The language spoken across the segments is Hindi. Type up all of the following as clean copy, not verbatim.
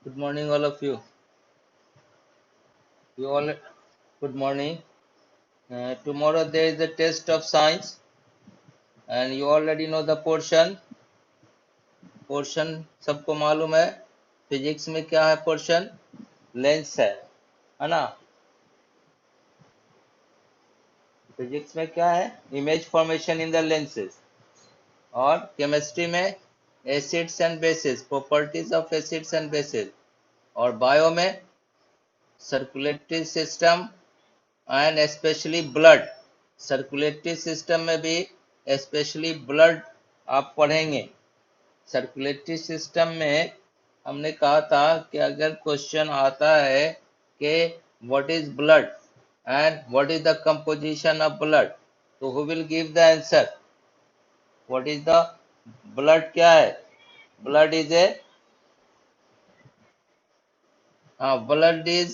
Good morning, all of you. You all, good morning. Tomorrow there is a test of science, and you already know the portion. Portion सबको मालूम है. फिजिक्स में क्या है portion? लेंस है ना? फिजिक्स में क्या है? Image formation in the lenses. और केमिस्ट्री में acids and bases, properties of acids and bases. और बायो में circulatory system and specially blood. Circulatory system में भी स्पेशली ब्लड आप पढ़ेंगे. सर्कुलेटरी सिस्टम में हमने कहा था कि अगर क्वेश्चन आता है कि what is blood and what is the composition of blood, तो who will give the answer? What is the blood? क्या है blood? Is a blood is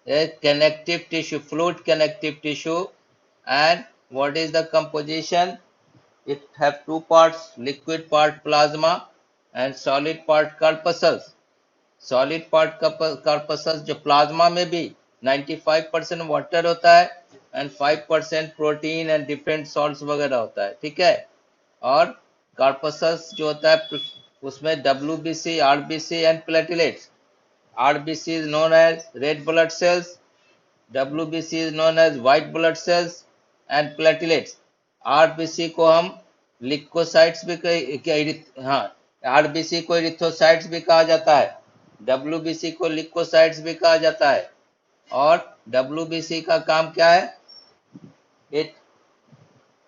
a connective tissue, fluid connective tissue. And what is the composition? It have two parts, liquid part plasma and solid part corpuscles. Solid part corpuscles जो प्लाज्मा में भी 95% वाटर होता है and 5% protein and different salts वगैरह होता है. ठीक है. और कार्पसस जो होता है उसमें WBC, RBC and platelets. RBC is known as red blood cells, WBC is known as white blood cells and platelets. RBC को हम लिकोसाइट्स भी हाँ, RBC को इरिथ्रोसाइट्स भी कहा जाता है. WBC को लिकोसाइट्स भी कहा जाता है. और WBC का काम क्या है? It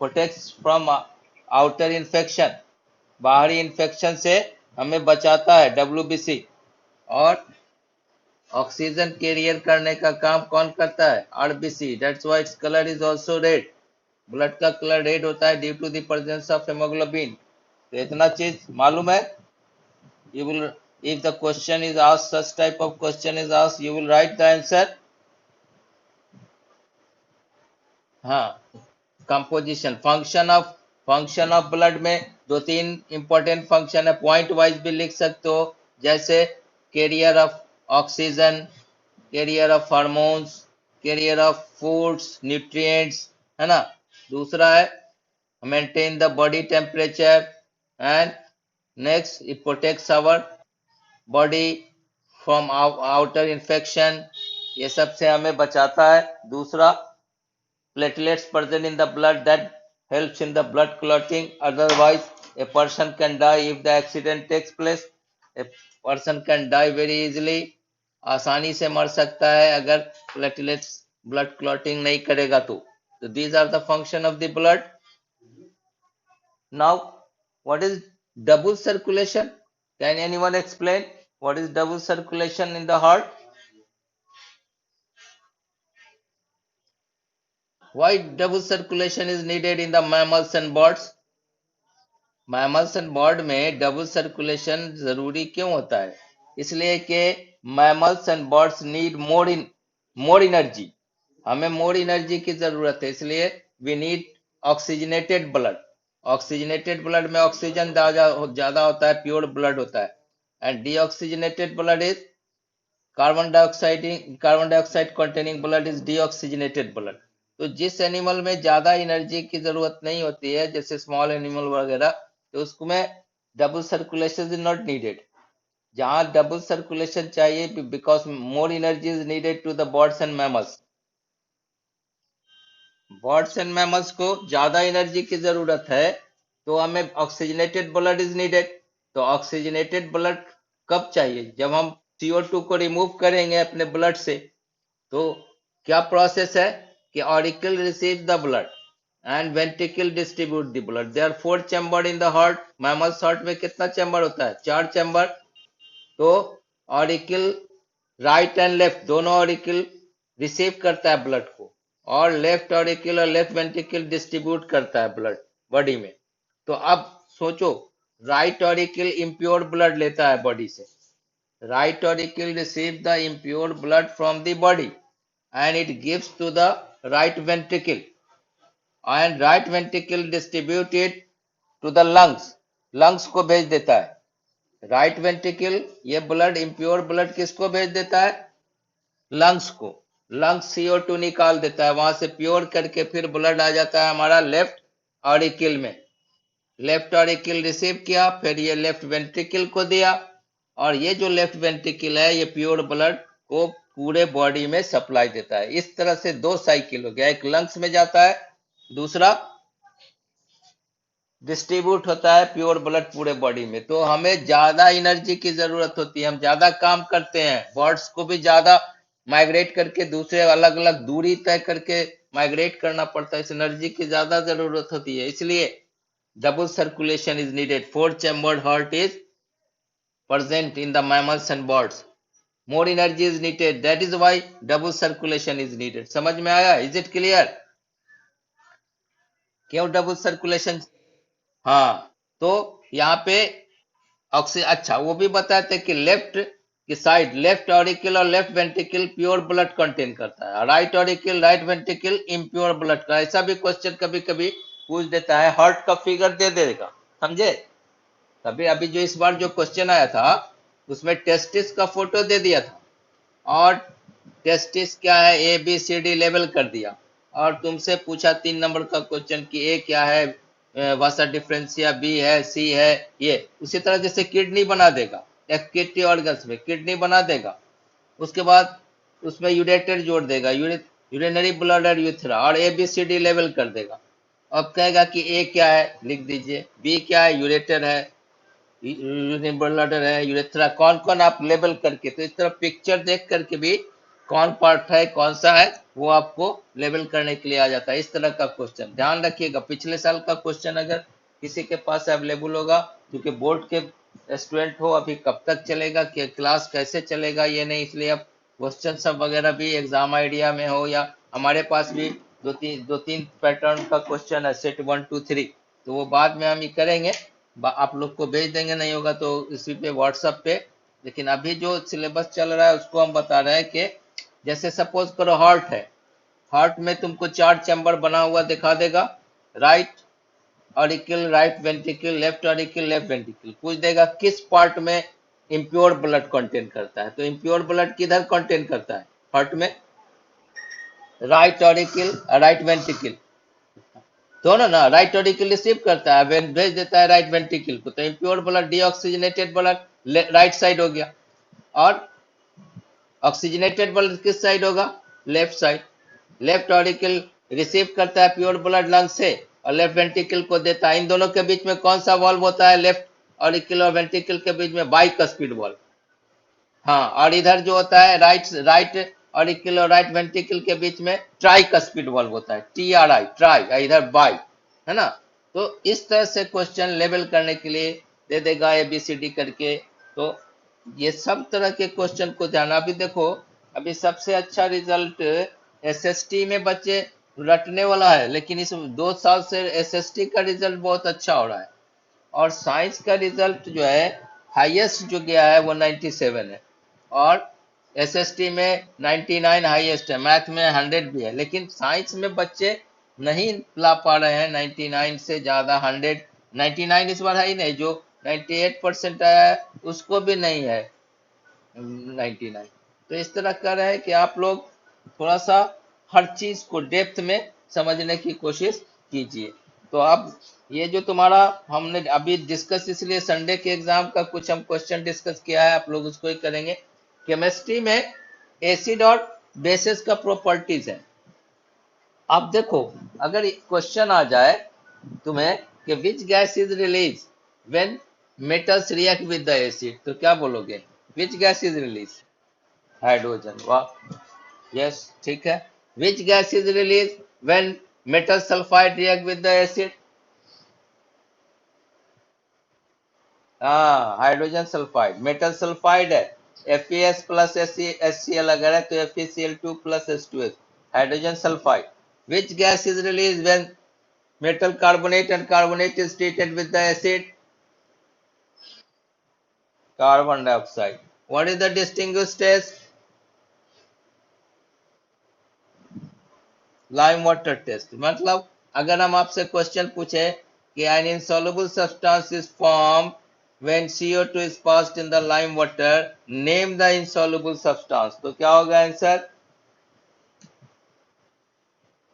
protects from outer infection. बाहरी इन्फेक्शन से हमें बचाता है WBC. और ऑक्सीजन कैरियर करने का काम कौन करता है? RBC. That's why its colour is also red. Blood का कलर रेड होता है due to the presence of haemoglobin. तो इतना चीज मालूम है. You will, if the question is asked, such type of question is asked, you will write the answer. हाँ, कंपोजिशन, फंक्शन ऑफ ब्लड में दो तीन इंपॉर्टेंट फंक्शन है, पॉइंट वाइज भी लिख सकते हो. जैसे carrier of oxygen, carrier of hormones, carrier of foods, nutrients, है ना. दूसरा है maintain the body temperature. And next, it protects our body from outer infection. ये सब से हमें बचाता है. दूसरा, platelets present in the blood that helps in the blood clotting. Otherwise a person can die if the accident takes place. A person can die very easily. आसानी से मर सकता है अगर platelets blood clotting नहीं करेगा तो. So these are the function of the blood. Now what is double circulation? Can anyone explain what is double circulation in the heart? Why double circulation is needed in the mammals and birds? Mammals and bird में डबल सर्कुलेशन जरूरी क्यों होता है? इसलिए कि mammals and birds need more energy. हमें मोर एनर्जी की जरूरत है, इसलिए we need oxygenated blood. Oxygenated blood में ऑक्सीजन ज्यादा होता है, प्योर ब्लड होता है. And deoxygenated blood is carbon dioxide containing blood is deoxygenated blood. तो जिस एनिमल में ज्यादा एनर्जी की जरूरत नहीं होती है, जैसे स्मॉल एनिमल वगैरह, तो उसमें double circulation is not needed. जहां डबल सर्कुलेशन चाहिए, because more energy is needed to the birds and mammals. Birds and mammals को ज्यादा एनर्जी की जरूरत है, तो हमें ऑक्सीजनेटेड ब्लड इज नीडेड. तो ऑक्सीजनेटेड ब्लड कब चाहिए? जब हम CO2 को रिमूव करेंगे अपने ब्लड से. तो क्या प्रोसेस है कि auricle receive the blood and ventricle distribute the blood. There 4 chamber in the heart. Mammals heart में कितना चैम्बर होता है? 4 चैम्बर. तो ऑरिकल राइट एंड लेफ्ट दोनों ऑरिकल रिसीव करता है ब्लड को, और लेफ्ट ऑरिकल और लेफ्ट वेंट्रिकल डिस्ट्रीब्यूट करता है ब्लड बॉडी में. तो अब सोचो, राइट ऑरिकल इम्प्योर ब्लड लेता है बॉडी से. Right auricle receives the impure blood from the body and it gives to the right ventricle, and right ventricle distribute it to the lungs. lungs को भेज देता है. राइट वेंट्रिकल ये ब्लड इम्प्योर ब्लड किसको भेज देता है? लंग्स को। लंग्स CO2 निकाल देता है, वहां से प्योर करके फिर ब्लड आ जाता है हमारा लेफ्ट ऑरिकल में। लेफ्ट ऑरिकल रिसीव किया, फिर ये लेफ्ट वेंट्रिकल को दिया, और ये जो लेफ्ट वेंट्रिकल है ये प्योर ब्लड को पूरे बॉडी में सप्लाई देता है। इस तरह से दो साइकिल हो गया, एक लंग्स में जाता है, दूसरा डिस्ट्रीब्यूट होता है प्योर ब्लड पूरे बॉडी में। तो हमें ज्यादा एनर्जी की जरूरत होती है, हम ज्यादा काम करते हैं, बर्ड्स को भी ज्यादा माइग्रेट करके दूसरे अलग अलग दूरी तय करके माइग्रेट करना पड़ता है, इस एनर्जी की ज्यादा जरूरत होती है, इसलिए double circulation is needed. Four chambered heart is present in the mammals and birds. More energy is needed. That is why double circulation is needed. समझ में आया? Is it clear? क्यों डबल सर्कुलेशन? हाँ, तो यहाँ पे ऑक्सीजन, अच्छा वो भी बताते कि लेफ्ट की साइड, लेफ्ट ऑरिकल और left ventricle pure blood contain करता है, right auricle right ventricle impure blood का। ऐसा भी क्वेश्चन कभी कभी पूछ देता है, हार्ट का फिगर दे देगा, समझे? तभी अभी जो इस बार जो क्वेश्चन आया था उसमें टेस्टिस का फोटो दे दिया था, और टेस्टिस क्या है ABCD लेवल कर दिया, और तुमसे पूछा 3 नंबर का क्वेश्चन कि ए क्या है, वासा डिफरेंशिया, बी है, सी है, ये उसी तरह जैसे किडनी बना देगा, एक्टिव ऑर्गन्स में किडनी बना देगा, उसके बाद उसमें यूरेटर जोड़ देगा, यूरिनरी ब्लडर यूथरा, और ABCD लेवल कर देगा। अब कहेगा कि ए क्या है, लिख दीजिए, बी क्या है, यूरेटर है, ब्लडर है, यूरेथ्रा, कौन कौन आप लेबल करके, तो इस तरह पिक्चर देख करके भी कौन पार्ट है कौन सा है वो आपको लेबल करने के लिए आ जाता है। इस तरह का क्वेश्चन ध्यान रखिएगा, पिछले साल का क्वेश्चन अगर किसी के पास अवेलेबल होगा, क्योंकि बोर्ड के स्टूडेंट हो, अभी कब तक चलेगा कि क्लास कैसे चलेगा ये नहीं, इसलिए अब क्वेश्चन सब वगैरह भी एग्जाम आइडिया में हो, या हमारे पास भी दो तीन पैटर्न का क्वेश्चन है, सेट 1 2 3, तो वो बाद में हम ही करेंगे, आप लोग को भेज देंगे, नहीं होगा तो इसी पे व्हाट्सएप पे। लेकिन अभी जो सिलेबस चल रहा है उसको हम बता रहे हैं कि जैसे सपोज करो हार्ट है, हार्ट में तुमको 4 चैम्बर बना हुआ दिखा देगा, right auricle right ventricle, left auricle left ventricle, पूछ देगा किस पार्ट में इम्प्योर ब्लड कंटेन करता है, तो इम्प्योर ब्लड किधर कंटेन करता है हार्ट में? राइट ऑरिकल राइट वेंट्रिकल, दोनों ना, राइट ऑरिकल रिसीव करता है, भेज देता है राइट वेंट्रिकल को, तो impure blood deoxygenated blood right side हो गया, और ऑक्सीजनेटेड ब्लड किस साइड होगा? Left side. Left auricle receive करता है प्योर ब्लड लंग से, और लेफ्ट वेंट्रिकल को देता है। इन दोनों के बीच में कौन सा वॉल्व होता है? लेफ्ट ऑरिकल और वेंट्रिकल के बीच में बाइकस्पिड वॉल्व। हाँ, और इधर जो होता है राइट राइट ऑरिकल और राइट वेंट्रिकल के बीच में ट्राइकस्पिड वॉल्व होता है, TRI ट्राई, इधर बाई, है ना? तो इस तरह से क्वेश्चन लेवल करने के लिए दे देगा ABCD करके। तो ये सब तरह के क्वेश्चन को ध्यान, अभी देखो अभी सबसे अच्छा रिजल्ट SST में बच्चे रटने वाला है, लेकिन इस 2 साल से SST का रिजल्ट बहुत अच्छा हो रहा है, और साइंस का रिजल्ट जो है हाईएस्ट जो गया है वो 97 है, और एसएसटी में 99 हाईएस्ट है, मैथ में 100 भी है, लेकिन साइंस में बच्चे नहीं ला पा रहे हैं 99 से ज्यादा। 100 99 इस बार है ही नहीं, जो 98% आया है उसको भी नहीं है 99। तो इस तरह कर रहे हैं कि आप लोग थोड़ा सा हर चीज को डेप्थ में समझने की कोशिश कीजिए। तो अब ये जो तुम्हारा हमने अभी डिस्कस, इसलिए संडे के एग्जाम का कुछ हम क्वेश्चन डिस्कस किया है, आप लोग उसको ही करेंगे। केमिस्ट्री में एसिड और बेसिस का प्रॉपर्टीज है। अब देखो अगर क्वेश्चन आ जाए तुम्हें कि which gas is release when metals react with the acid, तो क्या बोलोगे? Which gas is release? Hydrogen, वाह, यस ठीक है। Which gas is release when metal sulphide react with the acid? हाँ, हाइड्रोजन सल्फाइड, मेटल सल्फाइड है, FeS प्लस HCl अगर है तो FeCl2 plus H2S, hydrogen sulphide. Which gas is release when metal carbonate and carbonate is treated with the acid? Carbon dioxide. What is the distinguished test? Lime water test. मतलब अगर हम आपसे क्वेश्चन पूछे कि an insoluble substance is form when CO2 is passed in the lime water, name the insoluble substance. तो क्या होगा answer?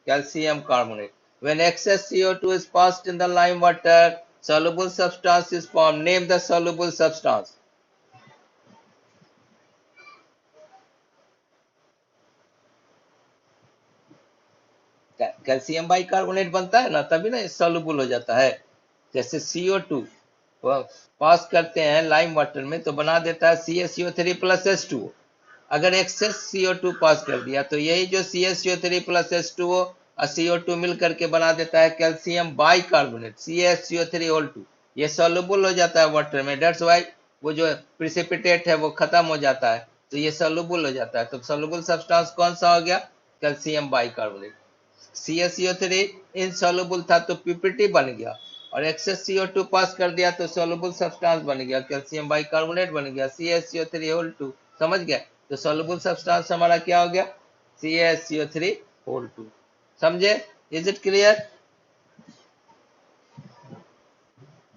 Calcium carbonate. When excess CO2 is passed in the lime water, soluble substance is formed. Name the soluble substance. Calcium bicarbonate बनता है ना, तभी ना सॉल्युबल हो जाता है। जैसे CO2 पास करते हैं लाइम वाटर में तो बना देता है CaCO3 प्लस H2। अगर एक्सेस CO2 पास कर दिया तो यही जो CaCO3 प्लस H2O और CO2 मिल करके बना देता है कैल्शियम बाइकार्बोनेट CaCO3 ये सॉल्युबल हो जाता है वाटर में। डेट्स वाई वो जो प्रिसिपिटेट है वो खत्म हो जाता है, तो ये सॉल्युबल हो जाता है। तो सॉल्युबल सब्सटेंस कौन सा हो गया? Calcium bicarbonate. CaCO3 इनसॉल्युबल था तो पीपीटी बन गया, और एक्सेस CO2 पास कर दिया तो सॉल्युबल सब्सटेंस बन गया, कैल्शियम बाइकार्बोनेट बन गया CaCO3 समझ गए? तो सॉल्युबल सब्सटेंस हमारा क्या हो गया? CaCO3 समझे? Is it clear?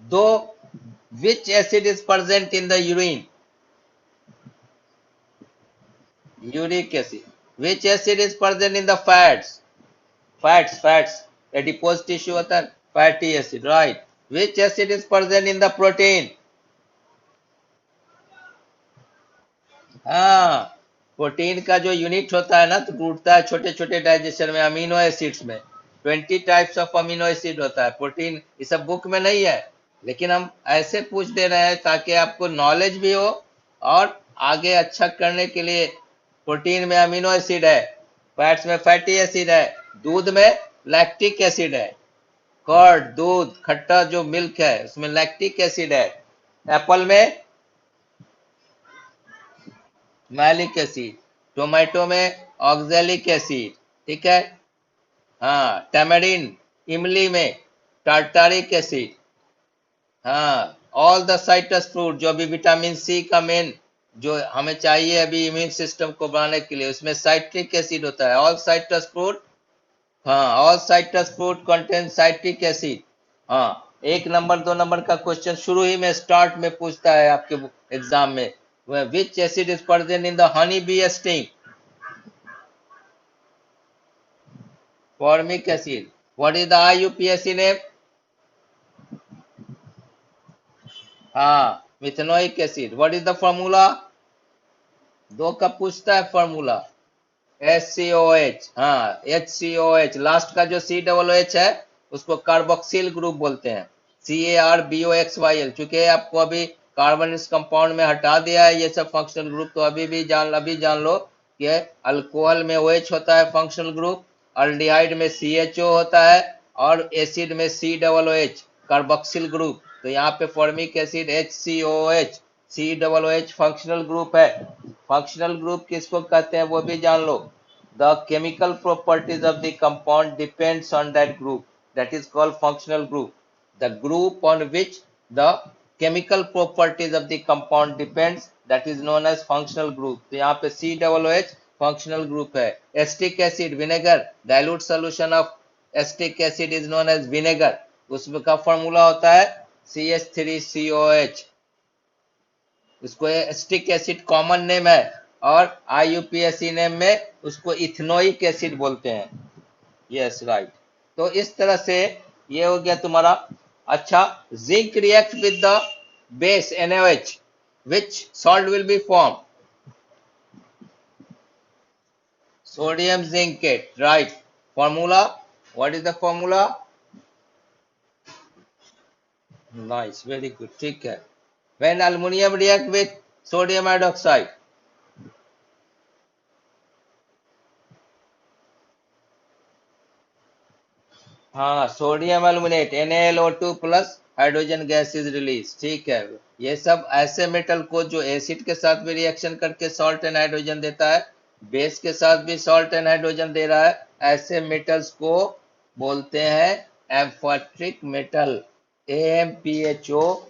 दो which acid is present in the urine? Uric acid. Which acid is present in the fats? Fats. Adipose tissue होता है, fatty acid, right? Which acid is present in the protein? हाँ, प्रोटीन का जो यूनिट होता है ना तो टूटता है छोटे छोटे डाइजेशन में, अमीनो एसिड्स में। 20 टाइप्स ऑफ अमीनो एसिड होता है प्रोटीन। ये सब बुक में नहीं है, लेकिन हम ऐसे पूछ दे रहे हैं ताकि आपको नॉलेज भी हो और आगे अच्छा करने के लिए। प्रोटीन में अमीनो एसिड है, फैट्स में फैटी एसिड है, दूध में लैक्टिक एसिड है, कर्ड दूध खट्टा जो मिल्क है उसमें लैक्टिक एसिड है, एप्पल में मैलिक एसिड, टोमेटो में ऑक्जेलिक एसिड, ठीक है। हाँ, टैमरिन इमली में टार्टारिक एसिड। हाँ, ऑल द साइट्रस फ्रूट जो भी विटामिन सी का मेन जो हमें चाहिए अभी इम्यून सिस्टम को बढ़ाने के लिए, उसमें साइट्रिक एसिड होता है। ऑल साइट्रस फ्रूट, हाँ, all citrus fruit contain citric acid. हाँ, 1 नंबर 2 नंबर का क्वेश्चन शुरू ही में स्टार्ट में पूछता है आपके एग्जाम में, which acid is present in the honey bee sting? Formic acid. What is the IUPAC name? हाँ, methanoic acid. What is the formula? 2 का पूछता है फॉर्मूला। HCOH, हाँ, HCOH लास्ट का जो COOH है उसको कार्बोक्सिल ग्रुप बोलते हैं, CARBOXYL। चूंकि आपको अभी कार्बन इस कंपाउंड में हटा दिया है ये सब फंक्शनल ग्रुप, तो अभी जान लो कि अल्कोहल में OH होता है फंक्शनल ग्रुप, अल्डिहाइड में CHO होता है, और एसिड में COOH कार्बोक्सिल ग्रुप। तो यहाँ पे formic acid HCOH COOH functional group है। फंक्शनल ग्रुप किसको कहते हैं वो भी जान लो। The chemical properties of the compound depends on that group, that is called functional group. The group on which the chemical properties of the compound depends, that is known as functional group. तो यहाँ पे COOH फंक्शनल ग्रुप है। Acetic acid vinegar, dilute solution of acetic acid is known as vinegar, उसका फॉर्मूला होता है CH3COH। उसको एस्टिक एसिड कॉमन नेम है, और IUPAC नेम में उसको इथेनोइक एसिड बोलते हैं। Yes right. तो इस तरह से ये हो गया तुम्हारा। अच्छा, zinc react with the base NaOH, which salt will be formed? Sodium zincate, right? Formula, what is the formula? Nice, very good, ठीक है। When aluminum react with sodium hydroxide? हाँ, sodium aluminate NaLO2 plus hydrogen gas is release, ठीक है। ये सब ऐसे मेटल को जो एसिड के साथ भी रिएक्शन करके सॉल्ट एंड हाइड्रोजन देता है, बेस के साथ भी सॉल्ट एंड हाइड्रोजन दे रहा है, ऐसे मेटल्स को बोलते हैं amphoteric metal, AMPHOTERIC।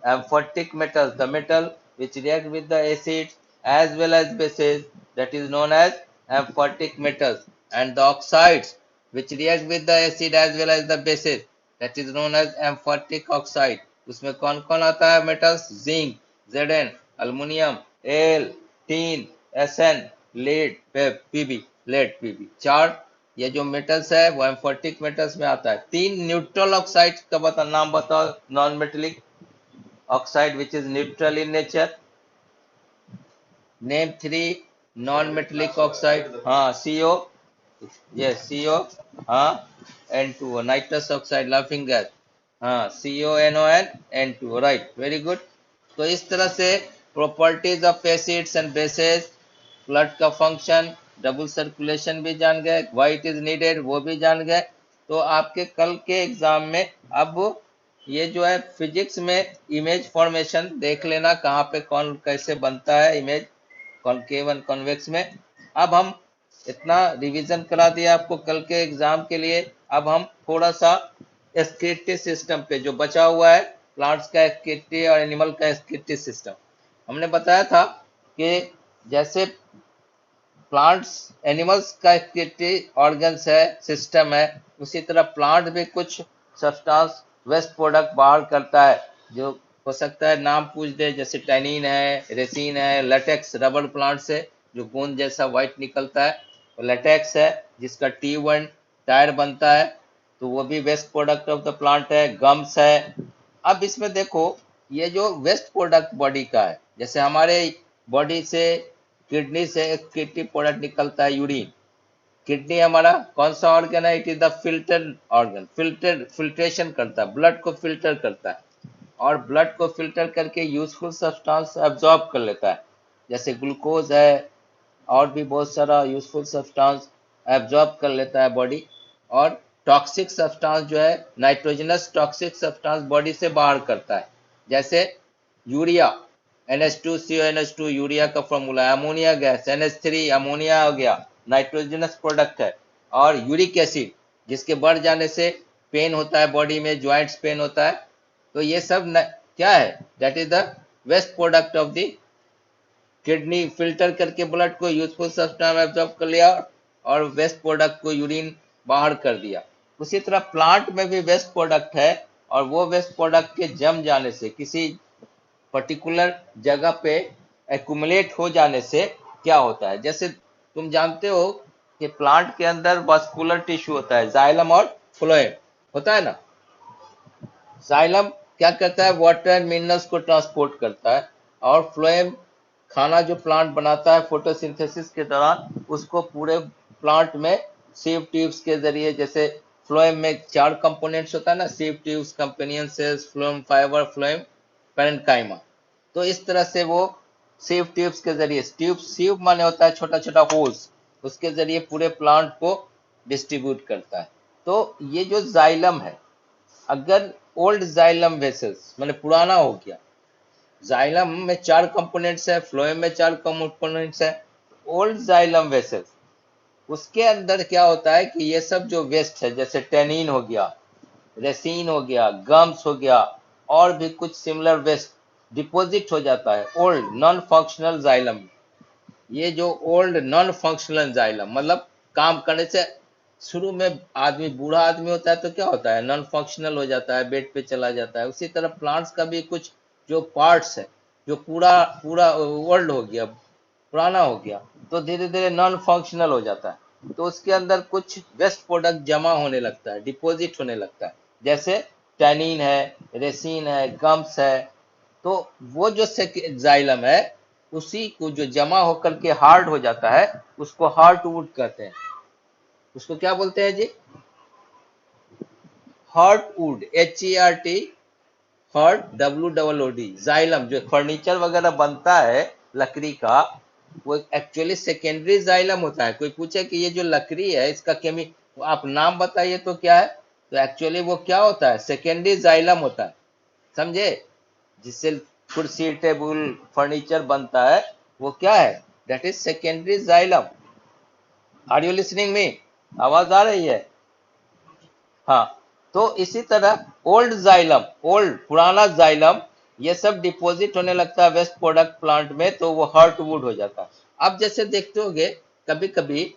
Amphoteric metals, the metal which react with the acids as well as bases, that is known as amphotic metals, and the oxides which react with the acid as well as the bases, that is known as amphotic oxide. उसमें कौन कौन आता है metals? Zinc, Zn, aluminium, L, tin, Sn, lead, PB, lead, PB, चार ये जो मेटल्स है वो एम्फोटिक मेटल्स में आता है। तीन न्यूट्रल ऑक्साइड का नाम बताओ, non metallic oxide which is neutral in nature. Name three non metallic oxide. हाँ, सीओ, यस सीओ, हाँ, N2O, nitrous oxide, laughing gas, हाँ, CONO and N2O, right, very good. तो इस तरह से properties of acids and bases, blood का फंक्शन, डबल सर्कुलेशन भी जान गए, व्हाई इट इज नीडेड वो भी जान गए। तो आपके कल के एग्जाम में अब ये जो है फिजिक्स में इमेज फॉर्मेशन देख लेना, कहाँ पे कौन कैसे बनता है इमेज कॉनकेव एंड कॉन्वेक्स में। अब हम इतना रिवीजन करा दिया आपको कल के एग्जाम के लिए। अब हम थोड़ा सा एस्केटी सिस्टम पे जो बचा हुआ है, प्लांट्स का एस्केटी और एनिमल का एस्केटी सिस्टम, हमने बताया था कि जैसे प्लांट्स एनिमल्स का एस्केटी ऑर्गन्स है, सिस्टम है, उसी तरह प्लांट भी कुछ सब्सटेंस वेस्ट प्रोडक्ट बाहर करता है, जो हो सकता है नाम पूछ दे, जैसे टैनिन है, रेसिन है, लेटेक्स रबर प्लांट से जो गोंद जैसा व्हाइट निकलता है, और लेटेक्स है जिसका T1 टायर बनता है, तो वो भी waste product of the plant है। गम्स है। अब इसमें देखो ये जो वेस्ट प्रोडक्ट बॉडी का है, जैसे हमारे बॉडी से किडनी से एक किडनी प्रोडक्ट निकलता है, यूरिन। किडनी हमारा कौन सा ऑर्गन है? It is the filter organ, filtration करता है, ब्लड को फिल्टर करता है, और ब्लड को फिल्टर करके यूजफुल सब्सटेंस एब्जॉर्ब कर लेता है, जैसे ग्लूकोज है और भी बहुत सारा यूजफुल सब्सटेंस एब्जॉर्ब कर लेता है बॉडी। और टॉक्सिक सब्सटेंस जो है, नाइट्रोजनस टॉक्सिक सब्सटेंस बॉडी से बाहर करता है, जैसे यूरिया, NH2CONH2 यूरिया का फॉर्मूला है, अमोनिया गैस NH3 अमोनिया हो गया, नाइट्रोजनस प्रोडक्ट है। और यूरिक एसिड जिसके बढ़ जाने से पेन होता है बॉडी में, ज्वाइंट्स पेन होता है, तो ये सब क्या है? That is the waste product of the kidney, filter करके ब्लड को यूजफुल सब्सटेंस एब्जॉर्ब कर लिया और वेस्ट प्रोडक्ट को यूरिन बाहर कर दिया। उसी तरह प्लांट में भी वेस्ट प्रोडक्ट है, और वो वेस्ट प्रोडक्ट के जम जाने से, किसी पर्टिकुलर जगह पे एक्यूमुलेट हो जाने से क्या होता है, जैसे तुम जानते हो कि प्लांट के अंदर वास्कुलर टिश्यू होता है, जाइलम और फ्लोएम होता है ना। जाइलम क्या करता है? वाटर एंड मिनरल्स को ट्रांसपोर्ट करता है, और फ्लोएम खाना जो प्लांट बनाता है फोटोसिंथेसिस के दौरान, उसको पूरे प्लांट में सीव ट्यूब्स के जरिए, जैसे फ्लोएम में चार कंपोनेंट्स होता है ना, sieve tubes, companion cells, phloem fibre, phloem parenchyma, तो इस तरह से वो सीव ट्यूब्स के जरिए, ट्यूब सीव माने होता है छोटा छोटा होल्स, उसके जरिए पूरे प्लांट को डिस्ट्रीब्यूट करता है। तो ये जो जाइलम है, अगर ओल्ड जाइलम वेसल्स माने पुराना हो गया, जाइलम में चार कंपोनेंट्स है, फ्लोएम में चार कंपोनेंट्स है, ओल्ड जाइलम वेसल्स, उसके अंदर क्या होता है कि ये सब जो वेस्ट है, जैसे टेनिन हो गया, रेसिन हो गया, गम्स हो गया, और भी कुछ सिमिलर वेस्ट डिपॉजिट हो जाता है ओल्ड नॉन फंक्शनल जाइलम। ये जो ओल्ड नॉन फंक्शनल जाइलम मतलब काम करने से, शुरू में आदमी बूढ़ा आदमी होता है तो क्या होता है? नॉन फंक्शनल हो जाता है, बेड पे चला जाता है। उसी तरह प्लांट्स का भी कुछ जो पार्ट्स है, जो पूरा पूरा ओल्ड हो गया, पुराना हो गया, तो धीरे धीरे नॉन फंक्शनल हो जाता है, तो उसके अंदर कुछ वेस्ट प्रोडक्ट जमा होने लगता है, डिपॉजिट होने लगता है, जैसे टैनिन है, रेसिन है, गम्स है। तो वो जो जाइलम है, उसी को जो जमा होकर के हार्ड हो जाता है, उसको हार्टवुड कहते हैं। उसको क्या बोलते हैं जी? Heartwood, HERT, heart, WOOD। Xylem जो फर्नीचर वगैरह बनता है लकड़ी का, वो एक्चुअली सेकेंडरी जाइलम होता है। कोई पूछे कि ये जो लकड़ी है इसका आप नाम बताइए तो क्या है, तो एक्चुअली वो क्या होता है? सेकेंडरी जाइलम होता है, समझे? जिससे कुर्सी, टेबल, फर्नीचर बनता है, वो क्या है? That is secondary xylem. Are you listening me? आवाज आ रही है? हाँ, तो इसी तरह ओल्ड जाइलम, ओल्ड पुराना जाइलम, ये सब डिपॉजिट होने लगता है वेस्ट प्रोडक्ट प्लांट में, तो वो हार्टवुड हो जाता है। अब जैसे देखते होगे कभी कभी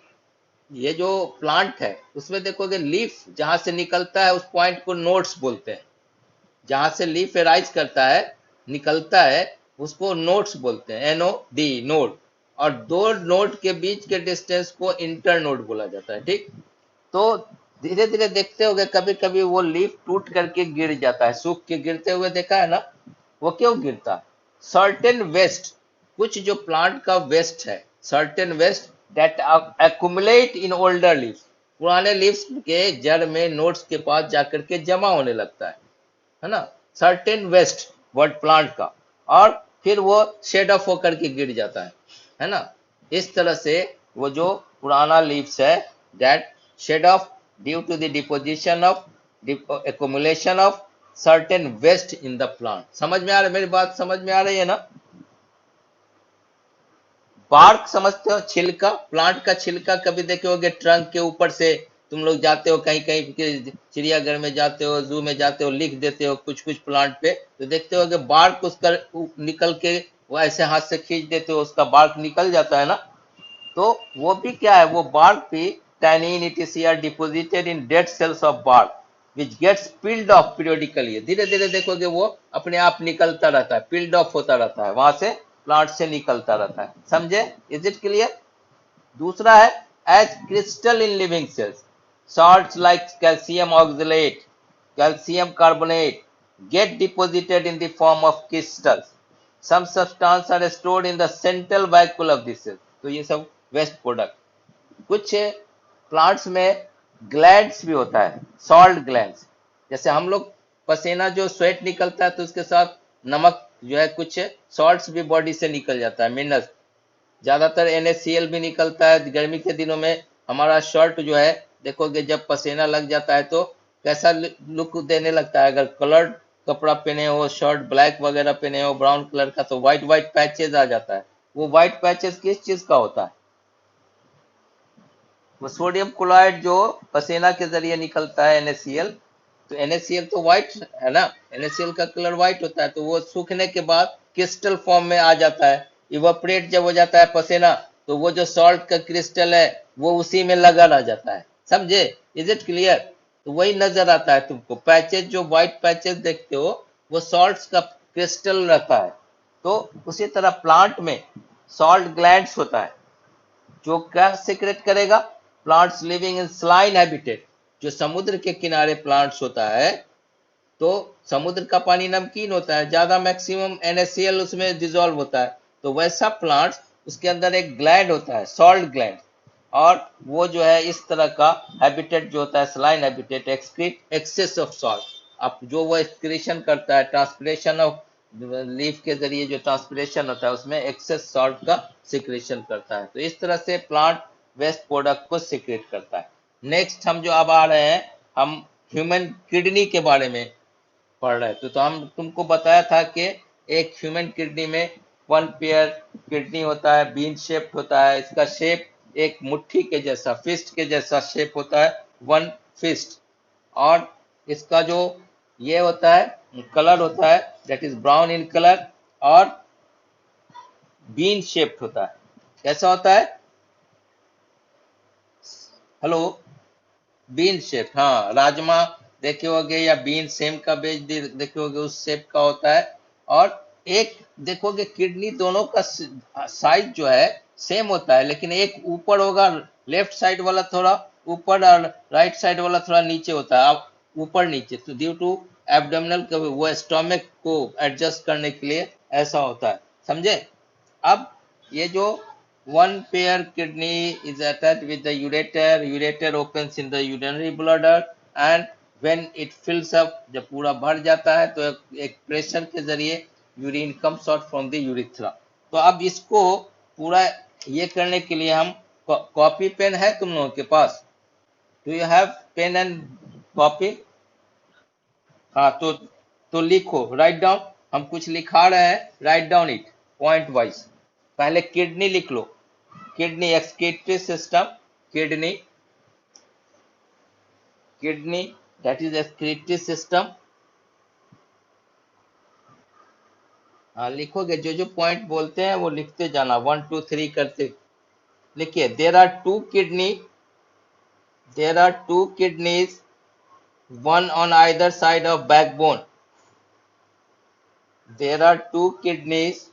ये जो प्लांट है उसमें देखोगे लीफ जहां से निकलता है उस पॉइंट को नोड्स बोलते हैं, जहां से लीफ एराइज करता है, निकलता है, उसको नोड्स बोलते हैं, NOD, नोड। और दो नोड के बीच के डिस्टेंस को इंटर नोड बोला जाता है, ठीक। तो धीरे धीरे देखते होगे कभी कभी वो लीफ टूट करके गिर जाता है, सूख के गिरते हुए देखा है ना। वो क्यों गिरता है? सर्टेन वेस्ट, कुछ जो प्लांट का वेस्ट है, certain waste that accumulate in older leaves, पुराने लीव्स के जड़ में नोड्स के पास जाकर के जमा होने लगता है ना। सर्टेन वेस्ट वर्ड प्लांट का, और फिर वो शेड ऑफ होकर के गिर जाता है ना। इस तरह से वो जो पुराना लीव्स है, that shed off due to the deposition of accumulation of certain waste in the plant। समझ में आ रहा है? मेरी बात समझ में आ रही है ना? बार्क समझते हो? छिलका, प्लांट का छिलका कभी देखे होगे ट्रंक के ऊपर से, तुम लोग जाते हो कहीं कहीं चिड़ियाघर में जाते हो, जू में जाते हो, लिख देते हो कुछ कुछ प्लांट पे, तो देखते हो कि बार्क उसका निकल के वो ऐसे हाथ से खींच देते हो, उसका बार्क निकल जाता है ना। तो वो भी क्या है, वो बार्क भी tannin etc deposited in dead cells of bark which gets peeled off periodically। धीरे धीरे देखोगे वो अपने आप निकलता रहता है, peeled off होता रहता है, वहां से प्लांट से निकलता रहता है। समझे? Is it clear? दूसरा है as crystal in living cells, salts like calcium oxalate, calcium carbonate get deposited in the form of crystals। some substances are stored in the central vacuole of the cell। तो ये सब वेस्ट प्रोडक्ट। कुछ प्लांट्स में ग्लैंड्स भी होता है, सॉल्ट ग्लैंड्स। जैसे हम लोग पसीना जो स्वेट निकलता है तो उसके साथ नमक जो है, कुछ सॉल्ट्स भी बॉडी से निकल जाता है, मिनरल्स। ज्यादातर NaCl भी निकलता है। गर्मी के दिनों में हमारा शर्ट जो है, देखोगे जब पसीना लग जाता है तो कैसा लुक देने लगता है। अगर कलर्ड कपड़ा पहने हो, शर्ट ब्लैक वगैरह पहने हो, ब्राउन कलर का, तो व्हाइट व्हाइट पैचेज आ जाता है। वो व्हाइट पैचेज किस चीज का होता है? वो सोडियम क्लोराइड जो पसीना के जरिए निकलता है, NaCl। तो NaCl तो व्हाइट है ना, NaCl का कलर व्हाइट होता है। तो वो सूखने के बाद क्रिस्टल फॉर्म में आ जाता है। इवापोरेट जब हो जाता है पसीना, तो वो जो सॉल्ट का क्रिस्टल है वो उसी में लगा रह जाता है। समझे? Is it clear? तो वही नजर आता है तुमको, पैचेज जो व्हाइट पैचेज देखते हो वो सॉल्ट्स का क्रिस्टल रहता है। तो उसी तरह प्लांट में सॉल्ट ग्लैंड्स होता है, जो क्या सीक्रेट करेगा? Plants living in saline habitat, जो समुद्र के किनारे प्लांट्स होता है, तो समुद्र का पानी नमकीन होता है, ज्यादा मैक्सिमम NaCl उसमें डिजोल्व होता है। तो वैसा प्लांट्स, उसके अंदर एक ग्लैंड होता है, सॉल्ट ग्लैंड, और वो जो है इस तरह का हैबिटेट जो होता है, saline habitat, excrete excess of salt. अब जो वो एक्सक्रीशन करता है, ट्रांसपिरेशन ऑफ लीफ के जरिए जो ट्रांसपिरेशन होता है, उसमें एक्सेस सॉल्ट का सिक्रेशन करता है। तो इस तरह से प्लांट वेस्ट प्रोडक्ट को सिक्रेट करता है। नेक्स्ट हम जो अब आ रहे हैं, हम ह्यूमन किडनी के बारे में पढ़ रहे थे। तो हम तुमको बताया था कि एक ह्यूमन किडनी में 1 पेयर किडनी होता है, बीन शेप्ड होता है। इसका शेप एक मुट्ठी के जैसा, फिस्ट के जैसा शेप होता है, 1 फिस्ट। और इसका जो ये होता है, कलर होता है, that is brown in colour, और बीन शेप्ड होता है। कैसा होता है? हेलो? बीन शेप, हाँ, राजमा देखे होगे, या बीन सेम का बेज देखे होगे, उस शेप का होता है। और एक देखोगे किडनी दोनों का साइज जो है सेम होता है, लेकिन एक ऊपर होगा, लेफ्ट साइड वाला थोड़ा ऊपर, और राइट साइड वाला थोड़ा नीचे होता है, अब ऊपर नीचे। तो ड्यू टू एब्डोमिनल वो स्टोमक को एडजस्ट करने के लिए ऐसा होता है। समझे? अब ये जो 1 pair kidney is attached with the ureter, ureter opens in the urinary bladder, and when it fills up, जब पूरा भर जाता है तो एक प्रेशर के जरिए urine comes out from the urethra. तो अब इसको पूरा ये करने के लिए हम, कॉपी पेन है तुम लोगों के पास? Do you have pen and copy? हाँ, तो लिखो, राइट डाउन। हम कुछ लिखा रहे हैं, write down it point wise. पहले किडनी लिख लो, kidney excretory system, kidney, kidney that is excretory system. हाँ, लिखोगे, जो जो पॉइंट बोलते हैं वो लिखते जाना, 1 2 3 करते। लिखिए, there are two kidneys, one on either side of backbone। There are two kidneys,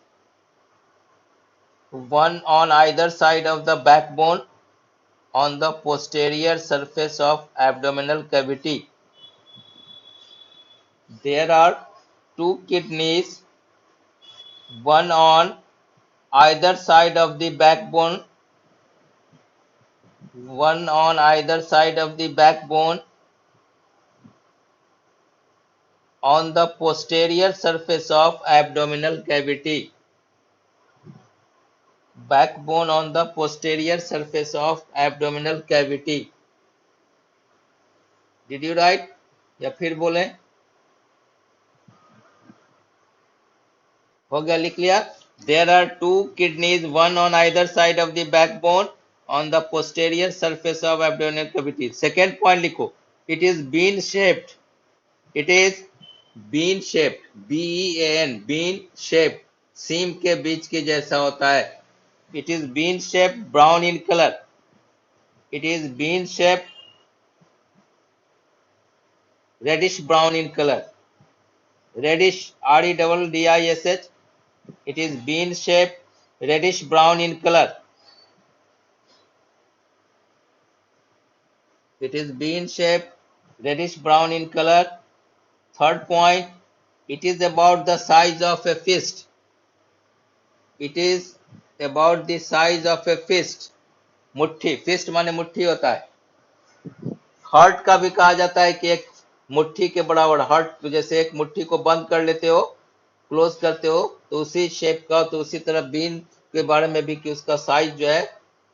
one on either side of the backbone on the posterior surface of abdominal cavity. There are two kidneys, one on either side of the backbone, one on either side of the backbone on the posterior surface of abdominal cavity. Backbone on the posterior surface of abdominal cavity. Did you write? या फिर बोलें? हो गया, लिख लिया? There are two kidneys, one on either side of the backbone on the posterior surface of abdominal cavity. Second point लिखो. It is bean shaped. It is bean shaped. B-E-A-N, bean shaped. सीम के बीच के जैसा होता है. It is bean shaped, brown in color. It is bean shaped, reddish brown in color. Reddish, R-E-D-D-I-S-H. It is bean shaped, reddish brown in color. It is bean shaped, reddish brown in color. Third point, it is about the size of a fist. It is about the size of a fist. मुट्ठी, फिस्ट माने मुट्ठी होता है. हार्ट का भी कहा जाता है कि एक मुट्ठी के बराबर. हार्ट जैसे एक मुट्ठी को बंद कर लेते हो, क्लोज करते हो, तो उसी शेप का, तो उसी तरह बीन के बारे में भी कि उसका साइज जो है,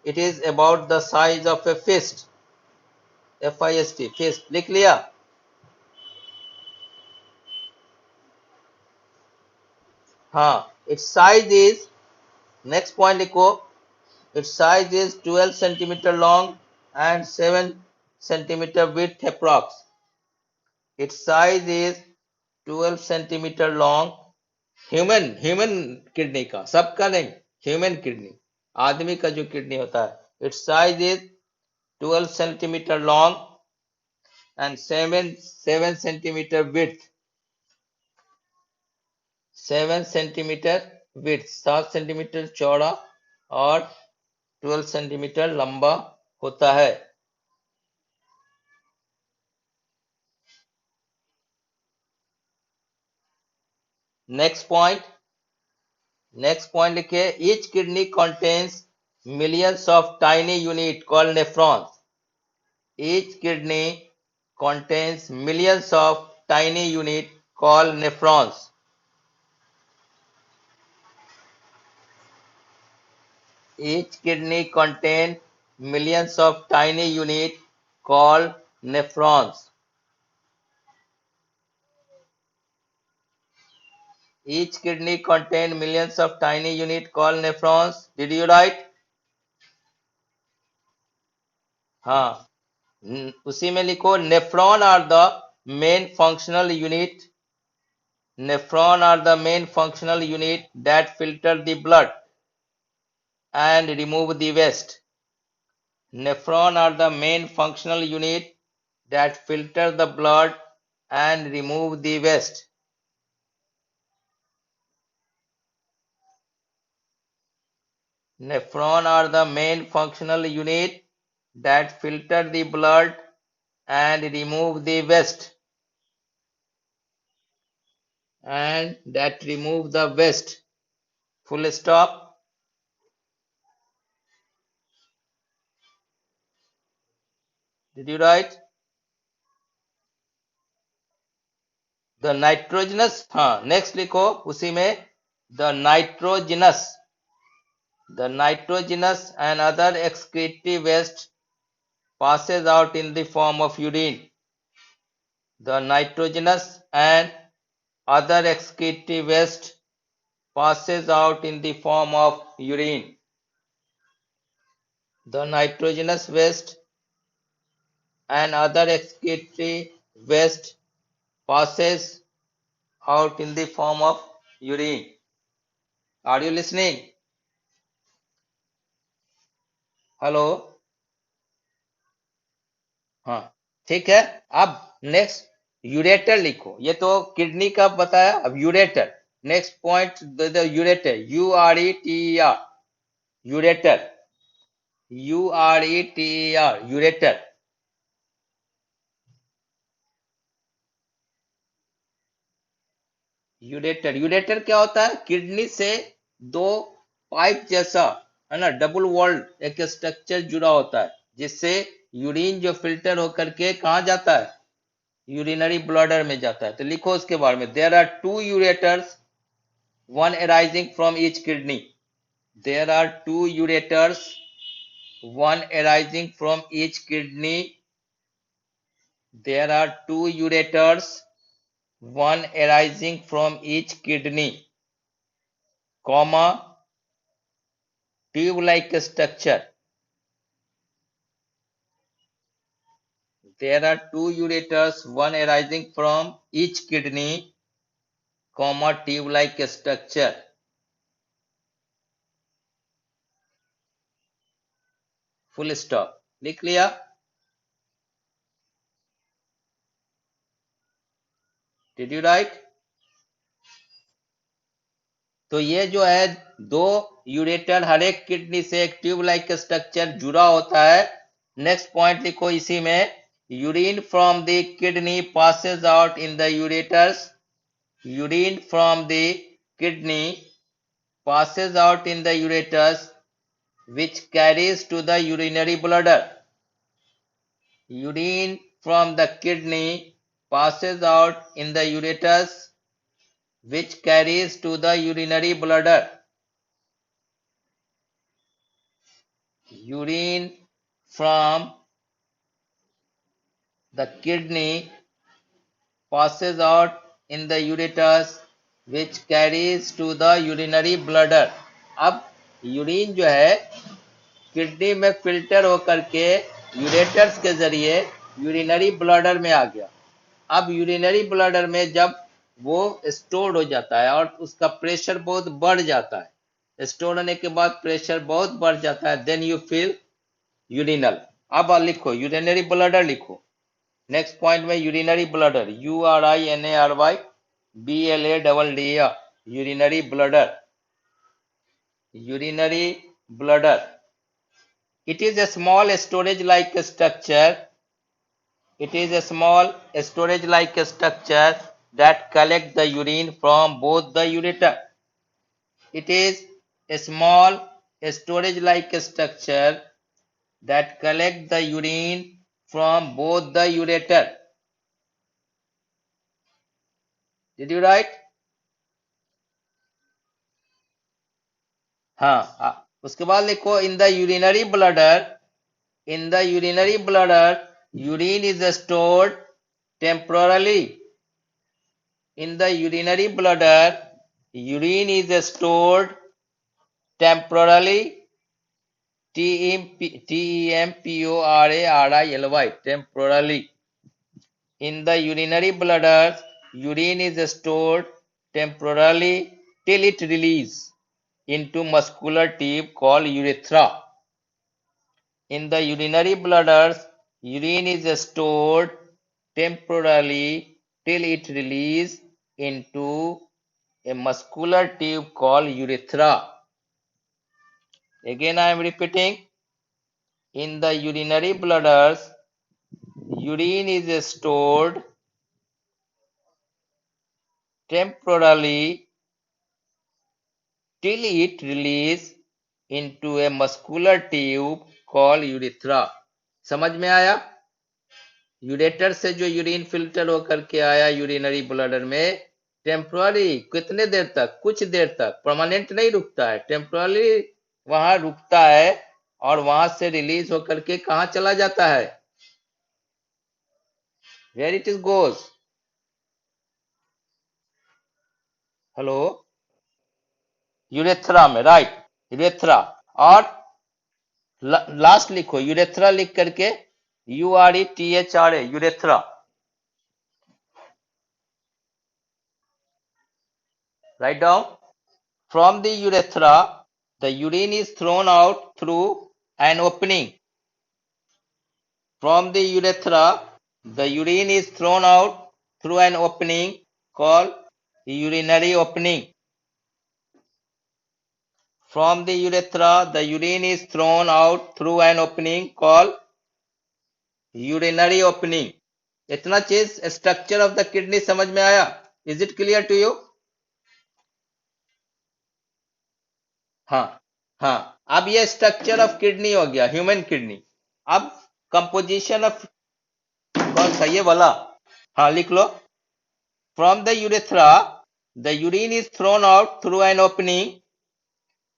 it is about the size of a fist. FIST, fist लिख लिया? हाँ. Its size is, next point लिखो, its size is 12 centimetre long and 7 centimeter width approx. Its size is 12 centimeter long. Human kidney का, सबका नहीं, ह्यूमन किडनी, आदमी का जो किडनी होता है. It's size is 12 centimeter long and 7 centimeter width. 7 centimeter width, 7 centimetre चौड़ा और 12 सेंटीमीटर लंबा होता है. नेक्स्ट पॉइंट लिखिए. Each kidney contains millions of tiny unit called nephrons. Each kidney contains millions of tiny unit called nephrons. Each kidney contains millions of tiny unit called nephrons. Each kidney contains millions of tiny unit called nephrons. Did you write? हाँ. उसी में लिखो, nephron are the main functional unit. Nephron are the main functional unit that filter the blood and remove the waste. Nephron are the main functional unit that filter the blood and remove the waste. Nephron are the main functional unit that filter the blood and remove the waste. And that remove the waste. Full stop. Did you write? The nitrogenous, हाँ, next लिखो उसी में, the nitrogenous and other excretory waste passes out in the form of urine. The nitrogenous and other excretory waste passes out in the form of urine. The nitrogenous waste and other excretory waste passes out in the form of urine. Are you listening? Hello. हाँ, ठीक है. अब नेक्स्ट यूरेटर लिखो. ये तो किडनी का बताया, अब ureter. Next point, the ureter. U-R-E-T-E-R. Ureter. U-R-E-T-E-R. Ureter. Ureter ureter क्या होता है? किडनी से दो पाइप जैसा, है ना, डबल वॉल्ड एक स्ट्रक्चर जुड़ा होता है, जिससे यूरिन जो फिल्टर होकर के कहा जाता है? यूरिनरी ब्लडर में जाता है। तो लिखो उसके बारे में, there are two ureters, one arising from each kidney. There are two ureters, one arising from each kidney. There are two ureters, one arising from each kidney, comma, tube-like structure. There are two ureters, one arising from each kidney, comma, tube-like structure. Full stop. लिख लिया? Did you write? तो ये जो है दो यूरेटर, हर एक किडनी से एक ट्यूब लाइक स्ट्रक्चर जुड़ा होता है। नेक्स्ट पॉइंट लिखो इसी में, urine from the kidney passes out in the ureters. Urine from the kidney passes out in the ureters, which carries to the urinary bladder. Urine from the kidney passes out in the ureters, which carries to the urinary bladder. Urine from the kidney passes out in the ureters, which carries to the urinary bladder. अब यूरिन जो है किडनी में फिल्टर होकर के यूरेटर्स के जरिए यूरिनरी ब्लडर में आ गया। अब यूरिनरी ब्लडर में जब वो स्टोर हो जाता है और उसका प्रेशर बहुत बढ़ जाता है, स्टोर होने के बाद प्रेशर बहुत बढ़ जाता है, देन यू फील यूरिनल। अब लिखो यूरिनरी ब्लडर लिखो। नेक्स्ट पॉइंट में urinary bladder, URINARY BLADDER, urinary bladder. Urinary bladder, it is a small storage like structure. It is a small storage like structure that collect the urine from both the ureter. It is a small storage like structure that collect the urine from both the ureter. Did you write? हाँ, उसके बाद लिखो, in the urinary bladder, in the urinary bladder, urine is stored temporarily. In the urinary bladder, urine is stored temporarily. Temporarily. Temporarily. In the urinary bladder, urine is stored temporarily till it releases into muscular tube called urethra. In the urinary bladders, urine is stored temporarily till it releases into a muscular tube called urethra. Again I am repeating, in the urinary bladders, urine is stored temporarily till it releases into a muscular tube called urethra. समझ में आया? यूरेटर से जो यूरिन फिल्टर होकर के आया यूरिनरी ब्लडर में, टेम्पररी, कितने देर तक? कुछ देर तक, परमानेंट नहीं रुकता है, टेम्पररी वहां रुकता है और वहां से रिलीज होकर के कहा चला जाता है? Where it is goes? Hello? Urethra में, राइट, यूरेथ्रा। और लास्ट लिखो यूरेथ्रा लिख करके, URETHRA, urethra. Right down. From the urethra, the urine is thrown out through an opening. From the urethra, the urine is thrown out through an opening called urinary opening. From the urethra, the urine is thrown out through an opening called urinary opening. इतना चीज स्ट्रक्चर ऑफ द किडनी समझ में आया? Is it clear to you? हाँ, हाँ। अब ये स्ट्रक्चर ऑफ किडनी हो गया, ह्यूमन किडनी। अब कंपोजिशन ऑफ कौन सा, ये वाला? हाँ, लिख लो। From the urethra the urine is thrown out through an opening.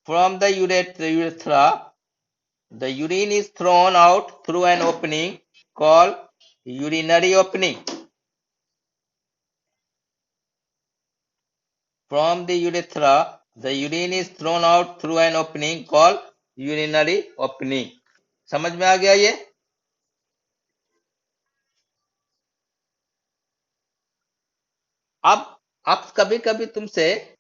From the urethra the urine is thrown out through an opening called urinary opening. From the urethra the urine is thrown out through an opening called urinary opening. समझ में आ गया ये? अब कभी कभी तुमसे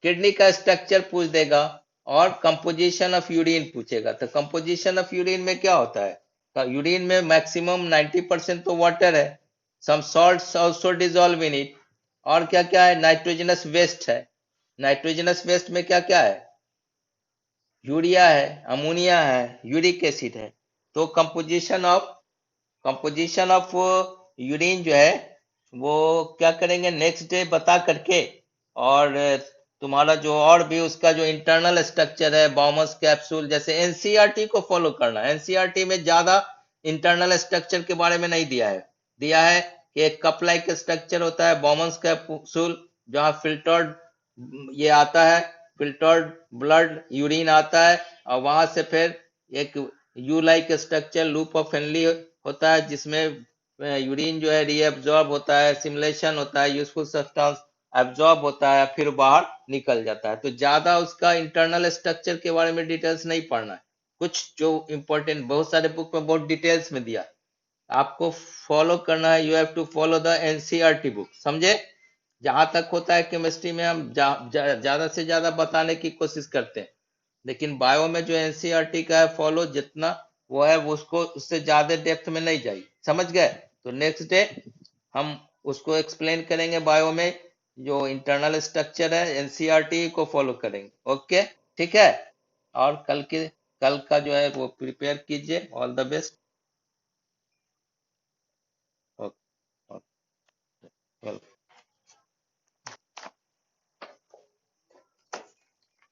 किडनी का स्ट्रक्चर पूछ देगा और कंपोजिशन ऑफ यूरिन पूछेगा। तो कंपोजिशन ऑफ यूरिन में क्या होता है? तो यूरिन में मैक्सिमम 90% तो वाटर है, some salts also dissolve in it. और क्या क्या है? नाइट्रोजनस वेस्ट है। नाइट्रोजनस वेस्ट में क्या क्या है? यूरिया है, अमोनिया है, यूरिक एसिड है। तो कंपोजिशन ऑफ यूरिन जो है वो क्या करेंगे नेक्स्ट डे बता करके। और तुम्हारा जो और भी उसका जो इंटरनल स्ट्रक्चर है, बॉमस कैप्सूल, जैसे एनसीईआरटी को फॉलो करना। एनसीईआरटी में ज्यादा इंटरनल स्ट्रक्चर के बारे में नहीं दिया है कि एक कप लाइक स्ट्रक्चर होता है बॉमस कैप्सूल, जहाँ फिल्टर्ड ये आता है, फिल्टर्ड ब्लड यूरिन आता है, और वहां से फिर एक you like structure loop of Henley होता है, जिसमें यूरिन जो है रीएब्जॉर्ब होता है, सिमुलेशन होता है, यूजफुल सब्सटेंस एब्जॉर्ब होता है, फिर बाहर निकल जाता है। तो ज्यादा उसका इंटरनल स्ट्रक्चर के बारे में डिटेल्स नहीं पढ़ना है। कुछ जो इंपॉर्टेंट बहुत सारे बुक में बहुत डिटेल्स में दिया, आपको फॉलो करना है। You have to follow the NCERT book, समझे? जहां तक होता है केमिस्ट्री में हम ज्यादा से ज्यादा बताने की कोशिश करते हैं, लेकिन बायो में जो एनसीईआरटी का है फॉलो जितना वो है वो उसको उससे ज्यादा डेप्थ में नहीं जाइए, समझ गए? तो नेक्स्ट डे हम उसको एक्सप्लेन करेंगे बायो में, जो इंटरनल स्ट्रक्चर है एनसीईआरटी को फॉलो करेंगे। ओके, ठीक है। और कल का जो है वो प्रिपेयर कीजिए। All the best. Okay, welcome.